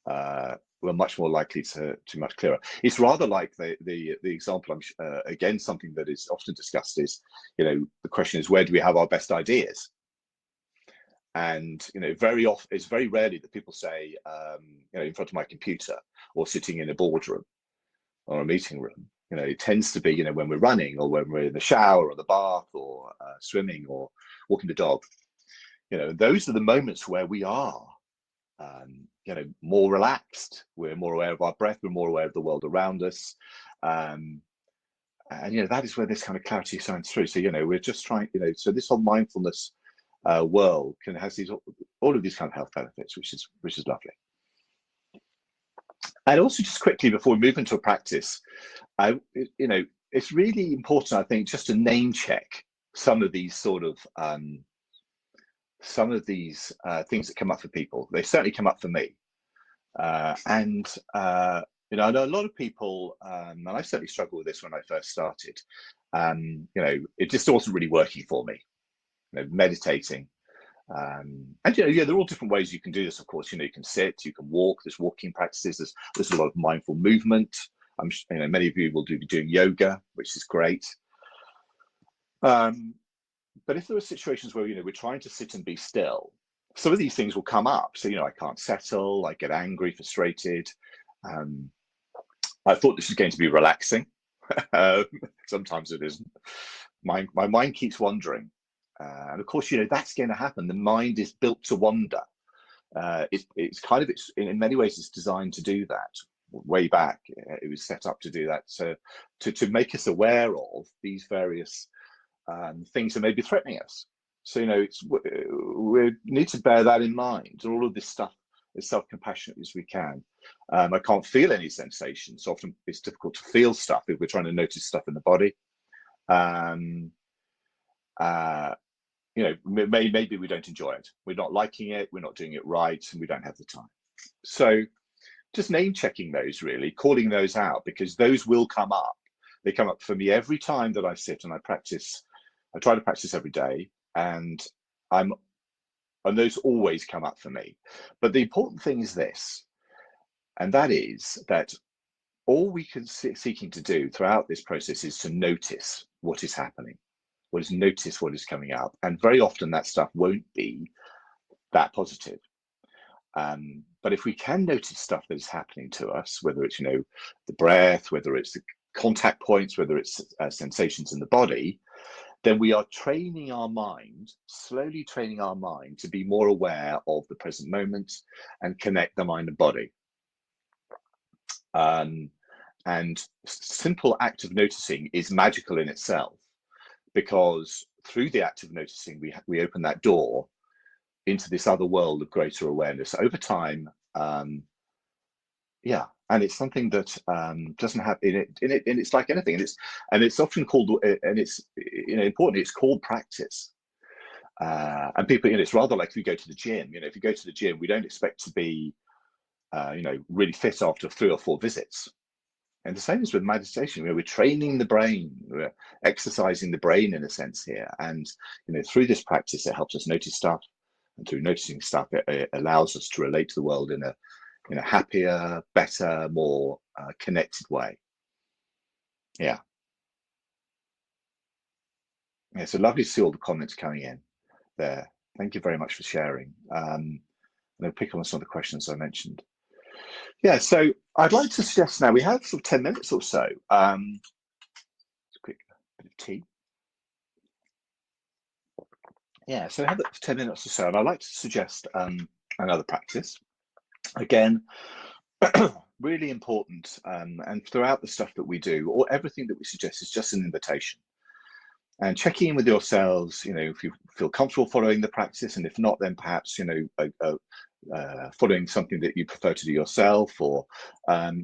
we're much more likely to much clearer. It's rather like the example, again, something that is often discussed is, you know, the question is, where do we have our best ideas? And, you know, very often, it's very rarely that people say, you know, in front of my computer or sitting in a boardroom or a meeting room. You know, it tends to be, you know, when we're running or when we're in the shower or the bath or swimming or walking the dog. You know, those are the moments where we are, you know, more relaxed. We're more aware of our breath. We're more aware of the world around us. And, you know, that is where this kind of clarity shines through. So, you know, we're just trying, you know, so this whole mindfulness world has these, all of these kind of health benefits, which is lovely. And also, just quickly before we move into a practice, you know, it's really important, I think, just to name check some of these sort of things that come up for people. They certainly come up for me, and you know, I know a lot of people, and I certainly struggled with this when I first started. You know, it just wasn't really working for me. You know, meditating. And you know, yeah, there are all different ways you can do this. Of course, you know, you can sit, you can walk. There's walking practices. There's a lot of mindful movement. You know, many of you will be doing yoga, which is great. But if there are situations where, you know, we're trying to sit and be still, some of these things will come up. So, you know, I can't settle. I get angry, frustrated. I thought this was going to be relaxing. Sometimes it isn't. My mind keeps wandering. And of course, you know, that's going to happen. The mind is built to wander. It's kind of, in many ways, it's designed to do that. Way back, it was set up to do that, to make us aware of these various things that may be threatening us. So, you know, we need to bear that in mind. All of this stuff as self-compassionate as we can. I can't feel any sensations. So often it's difficult to feel stuff if we're trying to notice stuff in the body. You know, maybe we don't enjoy it. We're not liking it. We're not doing it right, and we don't have the time. So just name checking those, really, calling those out, because those will come up. They come up for me every time that I sit and I practice. I try to practice every day, and those always come up for me. But the important thing is this, and that is that all we can seeking to do throughout this process is to notice what is happening. Notice what is coming up, and very often that stuff won't be that positive. But if we can notice stuff that is happening to us, whether it's, you know, the breath, whether it's the contact points, whether it's sensations in the body, then we are training our mind, slowly training our mind to be more aware of the present moment and connect the mind and body. And simple act of noticing is magical in itself, because through the act of noticing, we open that door into this other world of greater awareness over time. Yeah, and it's something that doesn't have in it, and it's like anything, and it's often called, and it's, you know, importantly, it's called practice. And people, you know, it's rather like if you go to the gym. You know, if you go to the gym, we don't expect to be, you know, really fit after 3 or 4 visits. And the same is with meditation. You know, we're training the brain, we're exercising the brain in a sense here. And, you know, through this practice, it helps us notice stuff. And through noticing stuff, it allows us to relate to the world in a happier, better, more connected way. Yeah. Yeah, so lovely to see all the comments coming in there. Thank you very much for sharing. And I'll pick on some of the questions I mentioned. Yeah, so I'd like to suggest now, we have sort of 10 minutes or so. A quick bit of tea. Yeah, so we have 10 minutes or so, and I'd like to suggest another practice. Again, really important, and throughout the stuff that we do, or everything that we suggest is just an invitation. And checking in with yourselves, you know, if you feel comfortable following the practice, and if not, then perhaps, you know, following something that you prefer to do yourself, or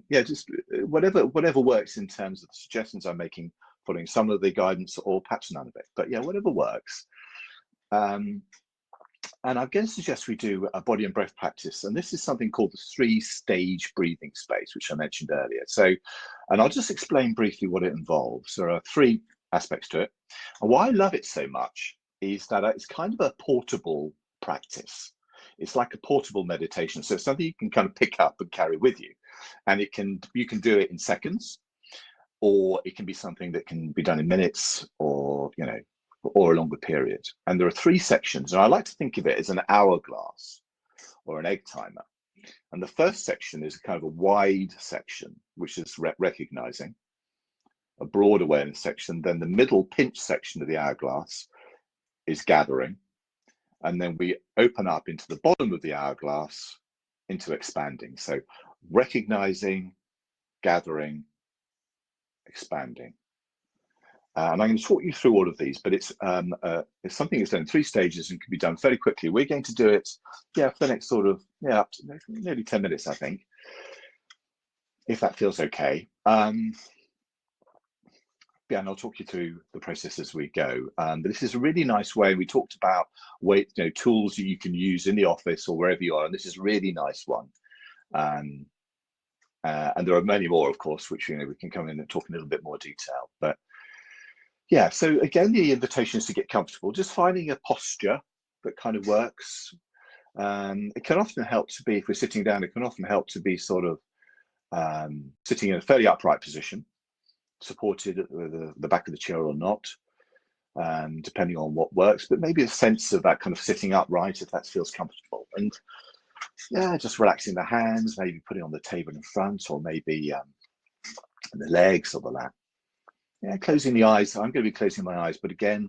yeah, just whatever works in terms of the suggestions I'm making, following some of the guidance, or perhaps none of it. But yeah, whatever works. And I'm going to suggest we do a body and breath practice. And this is something called the 3-stage breathing space, which I mentioned earlier. So, and I'll just explain briefly what it involves. There are 3 aspects to it. And why I love it so much is that it's kind of a portable practice. It's like a portable meditation. So it's something you can kind of pick up and carry with you. And you can do it in seconds, or it can be something that can be done in minutes, or or a longer period. And there are 3 sections, and I like to think of it as an hourglass or an egg timer. And the first section is kind of a wide section, which is recognizing, a broad awareness section. Then the middle pinch section of the hourglass is gathering. And then we open up into the bottom of the hourglass into expanding. So recognizing, gathering, expanding. And I'm going to talk you through all of these, but it's something that's done in 3 stages and can be done fairly quickly. We're going to do it, for the next sort of, up to nearly 10 minutes, I think, if that feels okay. And I'll talk you through the process as we go. But this is a really nice way. We talked about tools that you can use in the office or wherever you are, and this is a really nice one. And there are many more, of course, which we can come in and talk in a little bit more detail. But yeah, so again, the invitation is to get comfortable, just finding a posture that kind of works. It can often help to be, if we're sitting down, it can often help to be sort of sitting in a fairly upright position, supported with the back of the chair or not, depending on what works, but maybe a sense of that kind of sitting upright if that feels comfortable. And just relaxing the hands, maybe putting on the table in front, or maybe the legs or the lap. Closing the eyes. I'm going to be closing my eyes, but again,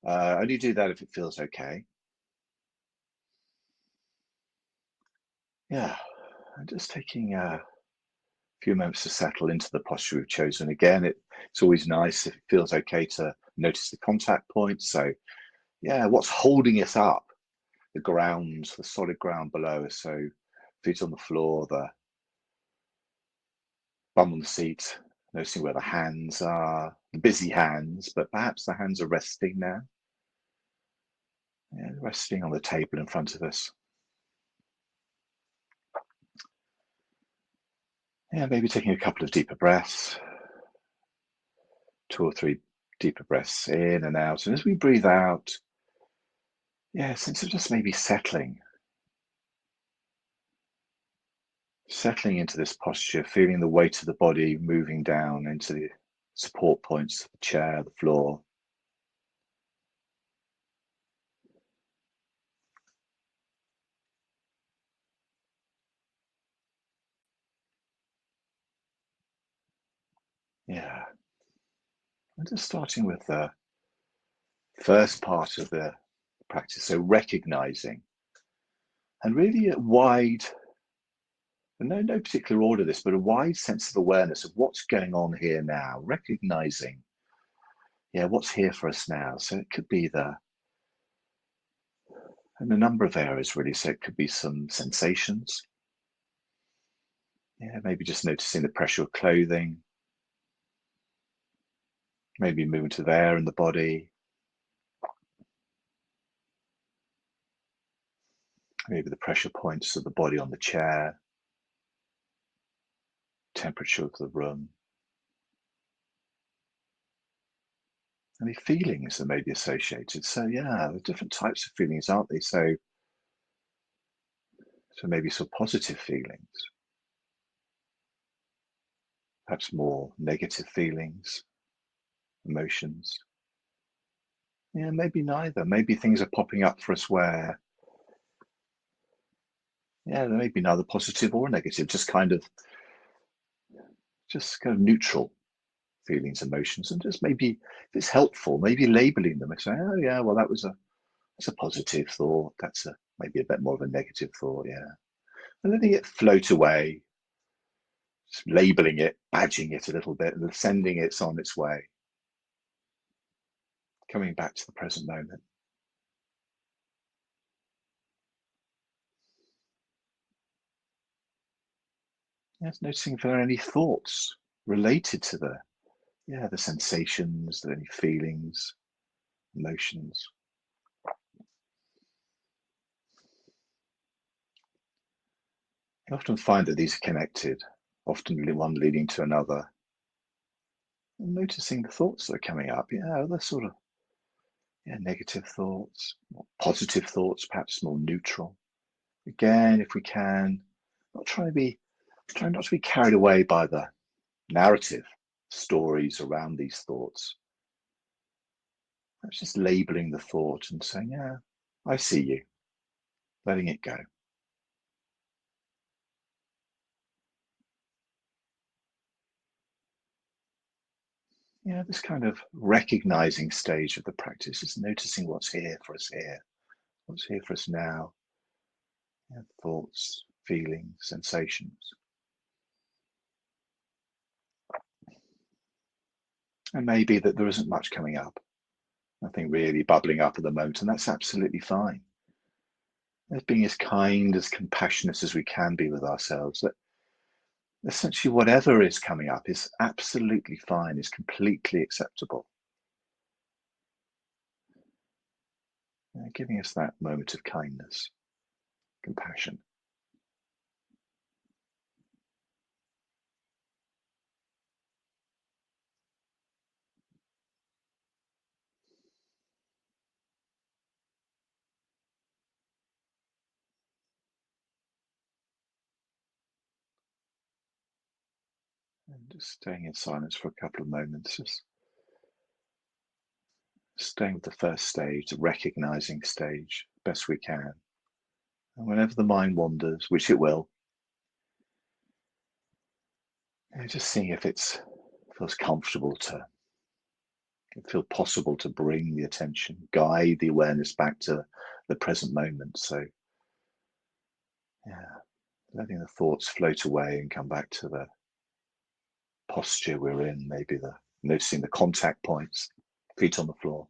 only do that if it feels okay. I'm just taking a few moments to settle into the posture we've chosen. Again, it's always nice if it feels okay to notice the contact points. So, what's holding us up? The ground, the solid ground below us. So, feet on the floor, the bum on the seat, noticing where the hands are, the busy hands, but perhaps the hands are resting now. Resting on the table in front of us. Maybe taking a couple of deeper breaths, 2 or 3 deeper breaths in and out. And as we breathe out, sense of just maybe settling into this posture, feeling the weight of the body moving down into the support points, the chair, the floor. I'm just starting with the first part of the practice, so recognizing, and really a wide, no particular order this, but a wide sense of awareness of what's going on here now, recognizing, what's here for us now. So it could be in a number of areas really. So it could be some sensations. Maybe just noticing the pressure of clothing, maybe movement of air in the body, maybe the pressure points of the body on the chair, temperature of the room, any feelings that may be associated. So there are different types of feelings, aren't they? So maybe some positive feelings, perhaps more negative feelings, emotions. Maybe neither. Maybe things are popping up for us where there may be neither positive or negative, just kind of neutral feelings, emotions. And just maybe, if it's helpful, maybe labeling them and saying, oh yeah, well, that's a positive thought, that's maybe a bit more of a negative thought. And letting it float away, just labeling it, badging it a little bit, and sending it on its way, coming back to the present moment. Noticing if there are any thoughts related to the sensations, any feelings, emotions. You often find that these are connected, often one leading to another. And noticing the thoughts that are coming up, they're sort of negative thoughts, more positive thoughts, perhaps more neutral. Again, if we can, not trying not to be carried away by the narrative stories around these thoughts. Perhaps just labeling the thought and saying, yeah, I see you, letting it go. Yeah, this kind of recognizing stage of the practice is noticing what's here for us here, what's here for us now. Thoughts, feelings, sensations. And maybe that there isn't much coming up, nothing really bubbling up at the moment, and that's absolutely fine. As being as kind, as compassionate as we can be with ourselves, that essentially whatever is coming up is absolutely fine, is completely acceptable. Giving us that moment of kindness, compassion. And just staying in silence for a couple of moments, just staying with the first stage, the recognizing stage, best we can. And whenever the mind wanders, which it will, just seeing if it feels comfortable to, it feels possible to bring the attention, guide the awareness back to the present moment. So, yeah, letting the thoughts float away and come back to the posture we're in, maybe noticing the contact points, feet on the floor,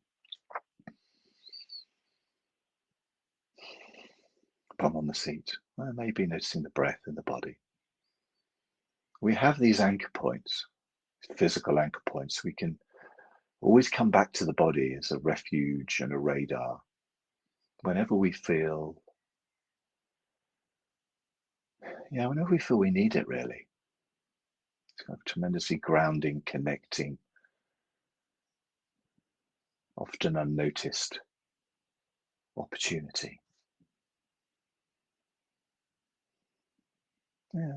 bum on the seat, maybe noticing the breath in the body. We have these anchor points, physical anchor points. We can always come back to the body as a refuge and a radar whenever we feel, whenever we feel we need it, really. It's kind of tremendously grounding, connecting, often unnoticed opportunity.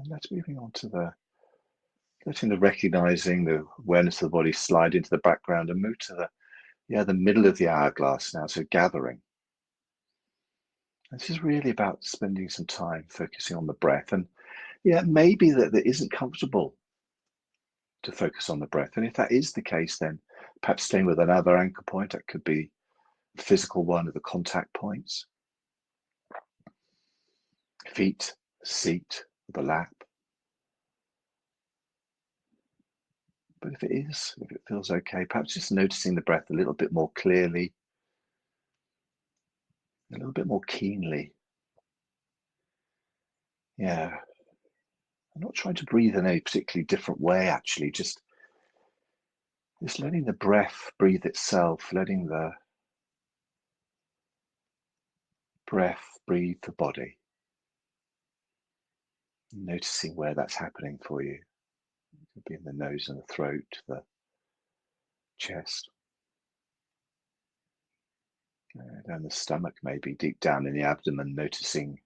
Let's moving on to letting the recognizing, the awareness of the body slide into the background and move to the middle of the hourglass now. So gathering. This is really about spending some time focusing on the breath. And maybe that it isn't comfortable to focus on the breath. And if that is the case, then perhaps staying with another anchor point. That could be a physical one of the contact points. Feet, seat, the lap. But if it feels okay, perhaps just noticing the breath a little bit more clearly, a little bit more keenly. Yeah. I'm not trying to breathe in a particularly different way, actually, just letting the breath breathe itself, letting the breath breathe the body, noticing where that's happening for you. It could be in the nose and the throat, the chest, down the stomach, maybe deep down in the abdomen, noticing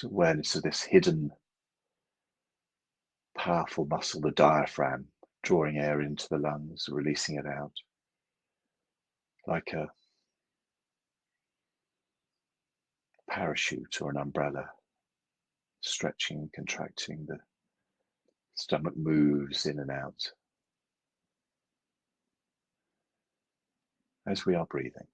awareness of this hidden, powerful muscle, the diaphragm, drawing air into the lungs, releasing it out, like a parachute or an umbrella, stretching, contracting. The stomach moves in and out as we are breathing.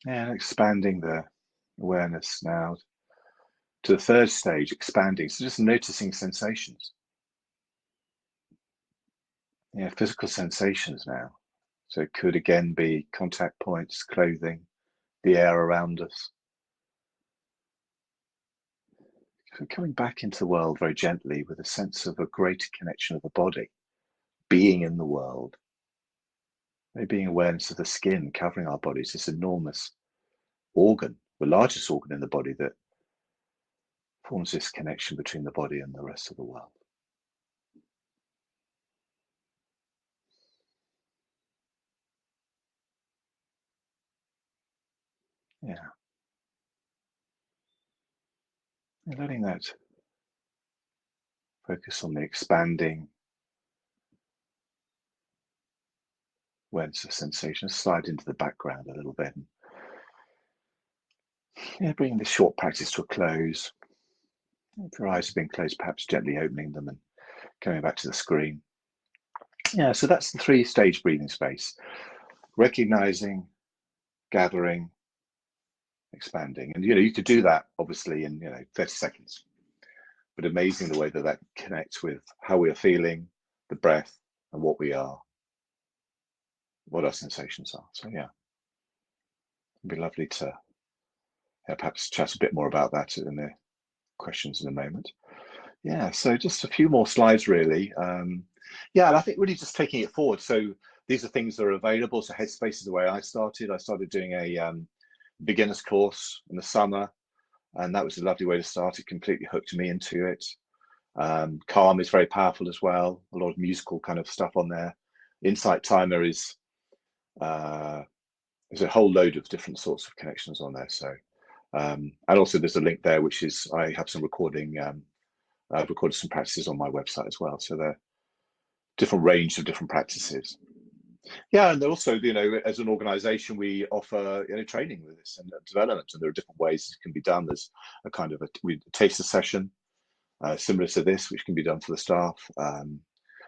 And expanding the awareness now to the third stage, expanding. So just noticing sensations. Physical sensations now. So it could again be contact points, clothing, the air around us. So coming back into the world very gently with a sense of a greater connection of the body, being in the world. maybe being awareness of the skin covering our bodies, this enormous organ, the largest organ in the body that forms this connection between the body and the rest of the world. Yeah. And letting that focus on the expanding awareness of sensation, slide into the background a little bit. And, yeah, bringing this short practice to a close. If your eyes have been closed, perhaps gently opening them and coming back to the screen. Yeah, so that's the 3-stage breathing space. Recognizing, gathering, expanding. And, you could do that obviously in, 30 seconds. But amazing the way that that connects with how we are feeling, the breath, and what we are, what our sensations are. So yeah, it'd be lovely to perhaps chat a bit more about that in the questions in a moment. Yeah, so just a few more slides really. Yeah, and I think really just taking it forward. So these are things that are available. So Headspace is the way I started. I started doing a beginner's course in the summer, and that was a lovely way to start. It completely hooked me into it. Calm is very powerful as well. A lot of musical kind of stuff on there. Insight Timer is there's a whole load of different sorts of connections on there. So and also there's a link there which is I have some recording. I've recorded some practices on my website as well. So they're different range of different practices. Yeah, and also, as an organization, we offer training with this and development, and there are different ways it can be done. There's a kind of a taster session similar to this, which can be done for the staff.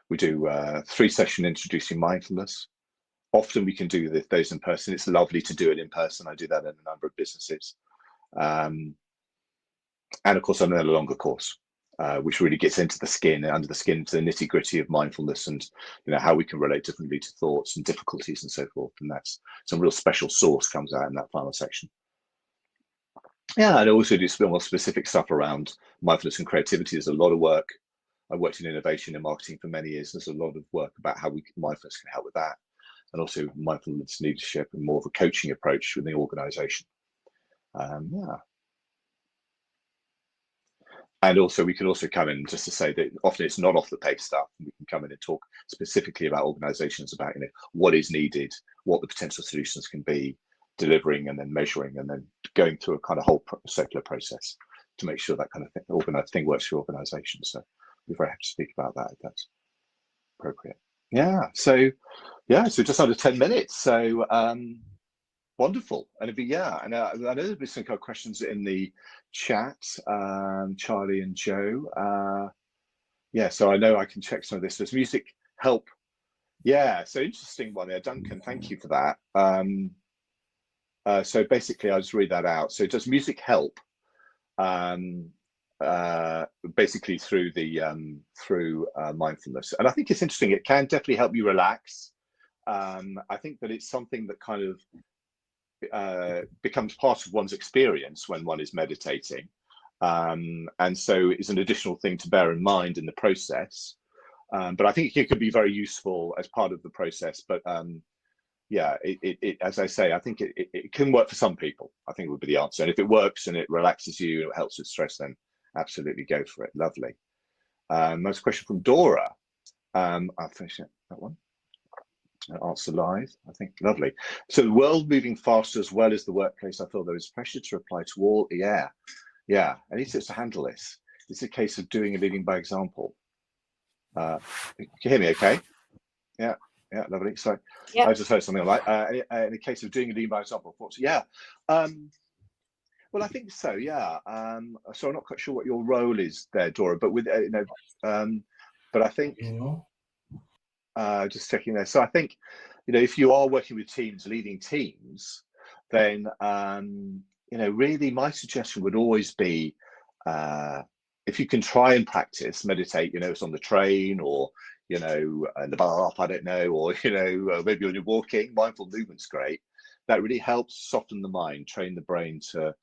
We do 3-session introducing mindfulness. Often we can do those in person. It's lovely to do it in person. I do that in a number of businesses. And of course, I'm in a longer course, which really gets into the skin, under the skin, to the nitty gritty of mindfulness and how we can relate differently to thoughts and difficulties and so forth. And that's some real special sauce comes out in that final section. Yeah, and I also do some more specific stuff around mindfulness and creativity. There's a lot of work. I worked in innovation and marketing for many years. There's a lot of work about how mindfulness can help with that, and also mindfulness leadership and more of a coaching approach within the organization. Yeah. And also, we can also come in just to say that often it's not off the page stuff. We can come in and talk specifically about organizations, about what is needed, what the potential solutions can be, delivering and then measuring, and then going through a kind of whole circular process to make sure that kind of thing works for your organization. So we're very happy to speak about that if that's appropriate. Yeah. So just under 10 minutes. So wonderful. And it'd be, and I know there's been some kind of questions in the chat, Charlie and Joe. So I know I can check some of this. Does music help? Yeah, so interesting one there, Duncan. Thank you for that. So basically, I'll just read that out. So does music help? Basically through the through mindfulness, and I think it's interesting. It can definitely help you relax. I think that it's something that kind of becomes part of one's experience when one is meditating, and so it's an additional thing to bear in mind in the process. But I think it could be very useful as part of the process. But as I say, I think it can work for some people. I think would be the answer. And if it works and it relaxes you and it helps with stress, then absolutely go for it. Lovely. Next question from Dora. I'll finish that one. Answer live, I think. Lovely. So the world moving faster as well as the workplace, I feel there is pressure to reply to all. Any tips to handle this? It's a case of doing and leading by example. Can you hear me okay? Yeah, lovely. So yep. I just heard something like in a case of doing and leading by example. Well, I think so, yeah. So I'm not quite sure what your role is there, Dora, but with but I think just checking there. So I think, if you are working with teams, leading teams, then, really my suggestion would always be, if you can try and practice, meditate, it's on the train or, in the bath, I don't know, or, maybe when you're walking, mindful movement's great. That really helps soften the mind, train the brain to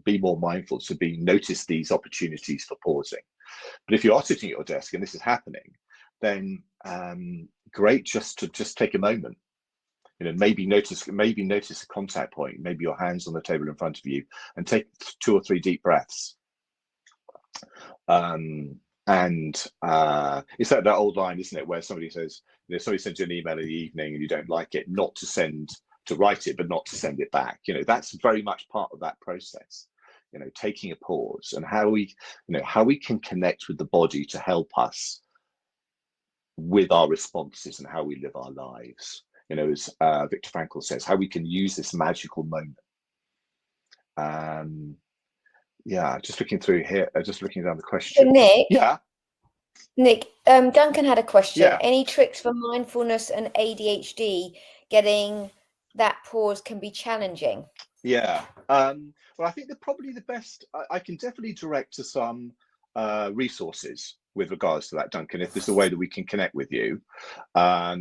be more mindful, to notice these opportunities for pausing. But if you are sitting at your desk and this is happening, then great just to take a moment. Maybe notice a contact point, maybe your hands on the table in front of you, and take 2 or 3 deep breaths. And it's that old line, isn't it, where somebody says, somebody sends you an email in the evening and you don't like it, not to write it, but not to send it back. That's very much part of that process. Taking a pause, and how we can connect with the body to help us with our responses and how we live our lives. As Viktor Frankl says, how we can use this magical moment. Just looking through here, just looking down the question. So Nick, yeah, Duncan had a question. Yeah. Any tricks for mindfulness and ADHD? Getting that pause can be challenging. Yeah. Well, I think that probably the best, I can definitely direct to some resources with regards to that, Duncan, if there's a way that we can connect with you. I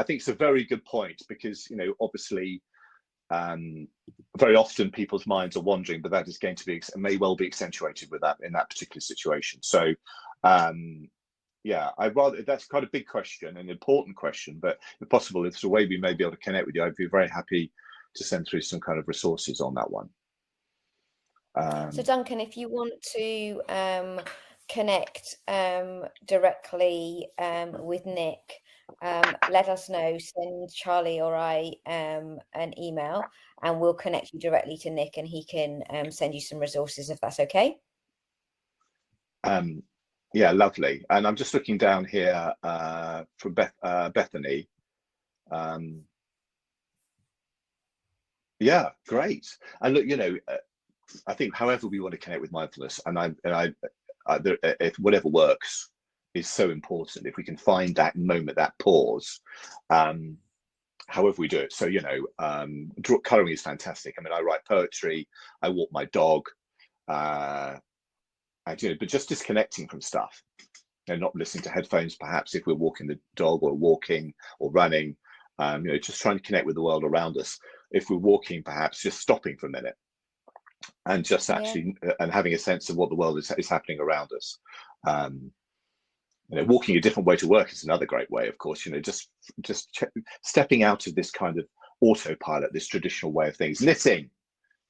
think it's a very good point, because, obviously, very often people's minds are wandering, but that is going to be, may well be accentuated with that in that particular situation. So, that's quite a big question, an important question, but if possible, if there's a way we may be able to connect with you, I'd be very happy to send through some kind of resources on that one. So Duncan, if you want to connect directly with Nick, let us know. Send Charlie or I an email, and we'll connect you directly to Nick, and he can send you some resources, if that's okay. Yeah, lovely. And I'm just looking down here from Bethany. Yeah, great. And look, I think however we want to connect with mindfulness, if whatever works is so important. If we can find that moment, that pause, however we do it. So, coloring is fantastic. I mean, I write poetry, I walk my dog, but just disconnecting from stuff, and not listening to headphones, perhaps, if we're walking the dog or walking or running, just trying to connect with the world around us. If we're walking, perhaps just stopping for a minute and just actually and having a sense of what the world is happening around us. Walking a different way to work is another great way, of course. Just stepping out of this kind of autopilot, this traditional way of things. Knitting,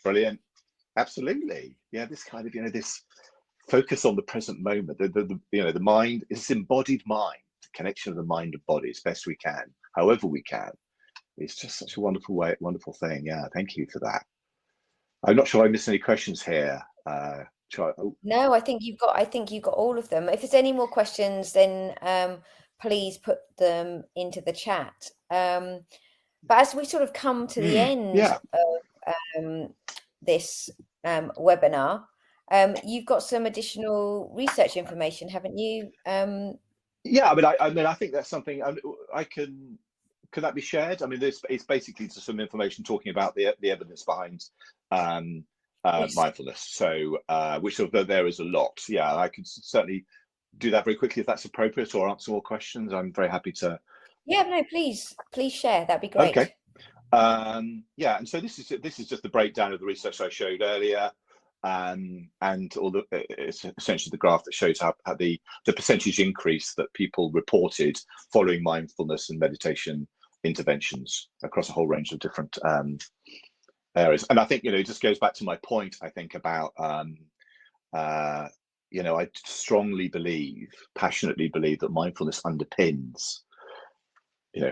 brilliant, absolutely. Yeah, this kind of this focus on the present moment. The mind is embodied mind, the connection of the mind and body as best we can, however we can. It's just such a wonderful thing. Yeah, thank you for that. I'm not sure I missed any questions here. No, I think you've got all of them. If there's any more questions, then please put them into the chat. But as we sort of come to the end of this webinar, you've got some additional research information, haven't you? Yeah, I mean, I think that's something I can. Could that be shared? I mean, it's basically just some information talking about the evidence behind mindfulness. So, which there is a lot. Yeah, I could certainly do that very quickly if that's appropriate, or answer more questions. I'm very happy to. Yeah, no, please share. That'd be great. Okay. Yeah, and so this is just the breakdown of the research I showed earlier, and it's essentially the graph that shows how the percentage increase that people reported following mindfulness and meditation interventions across a whole range of different areas. And I think it just goes back to my point, I think, about I strongly passionately believe that mindfulness underpins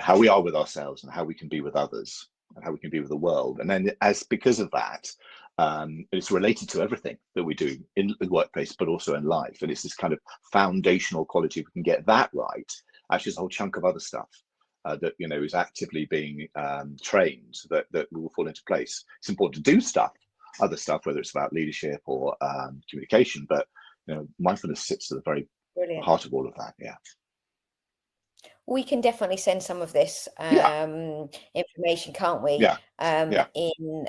how we are with ourselves and how we can be with others and how we can be with the world. And then because of that, it's related to everything that we do in the workplace, but also in life. And it's this kind of foundational quality. If we can get that right, actually there's a whole chunk of other stuff that is actively being trained that will fall into place. It's important to do other stuff, whether it's about leadership or communication, but mindfulness sits at the very heart of all of that. Yeah. We can definitely send some of this information, can't we? Yeah. In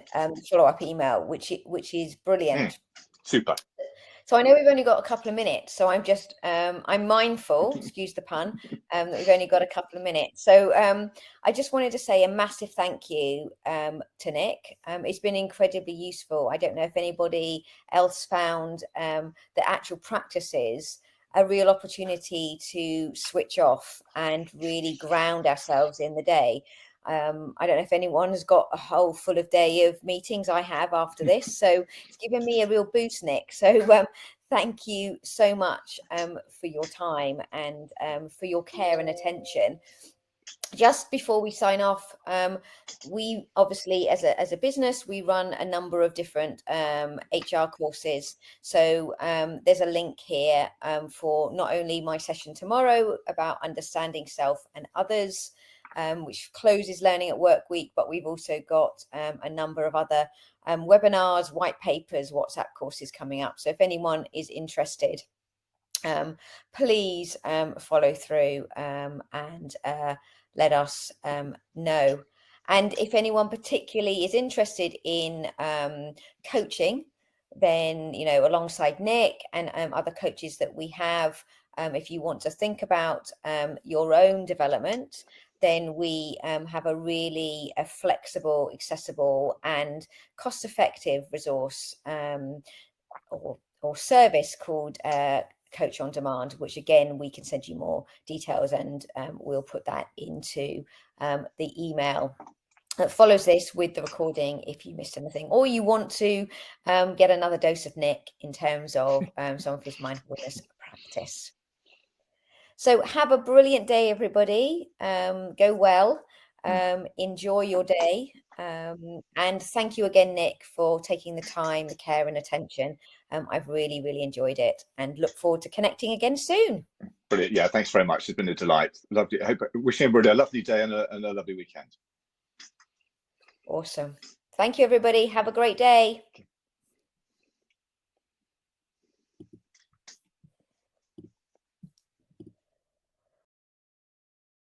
follow-up email, which is brilliant. Super. So I know we've only got a couple of minutes, so I'm mindful, excuse the pun, that we've only got a couple of minutes. So I just wanted to say a massive thank you to Nick. It's been incredibly useful. I don't know if anybody else found the actual practices a real opportunity to switch off and really ground ourselves in the day. I don't know if anyone has got a whole full of day of meetings. I have after this, so it's given me a real boost, Nick. So thank you so much for your time and for your care and attention. Just before we sign off, we obviously, as a business, we run a number of different HR courses. So there's a link here for not only my session tomorrow about understanding self and others, which closes Learning at Work Week, but we've also got a number of other webinars, white papers, WhatsApp courses coming up. So if anyone is interested, please follow through and let us know. And if anyone particularly is interested in coaching, then, you know, alongside Nick and other coaches that we have, if you want to think about your own development, then we have a really flexible, accessible and cost-effective resource or service called Coach on Demand, which again we can send you more details, and we'll put that into the email that follows this with the recording if you missed anything, or you want to get another dose of Nick in terms of some of his mindfulness practice. So have a brilliant day, everybody. Go well. Enjoy your day. And thank you again, Nick, for taking the time, the care and attention. I've really, really enjoyed it and look forward to connecting again soon. Brilliant. Yeah, thanks very much. It's been a delight. Lovely. I hope, wishing everybody a lovely day and a lovely weekend. Awesome. Thank you, everybody. Have a great day.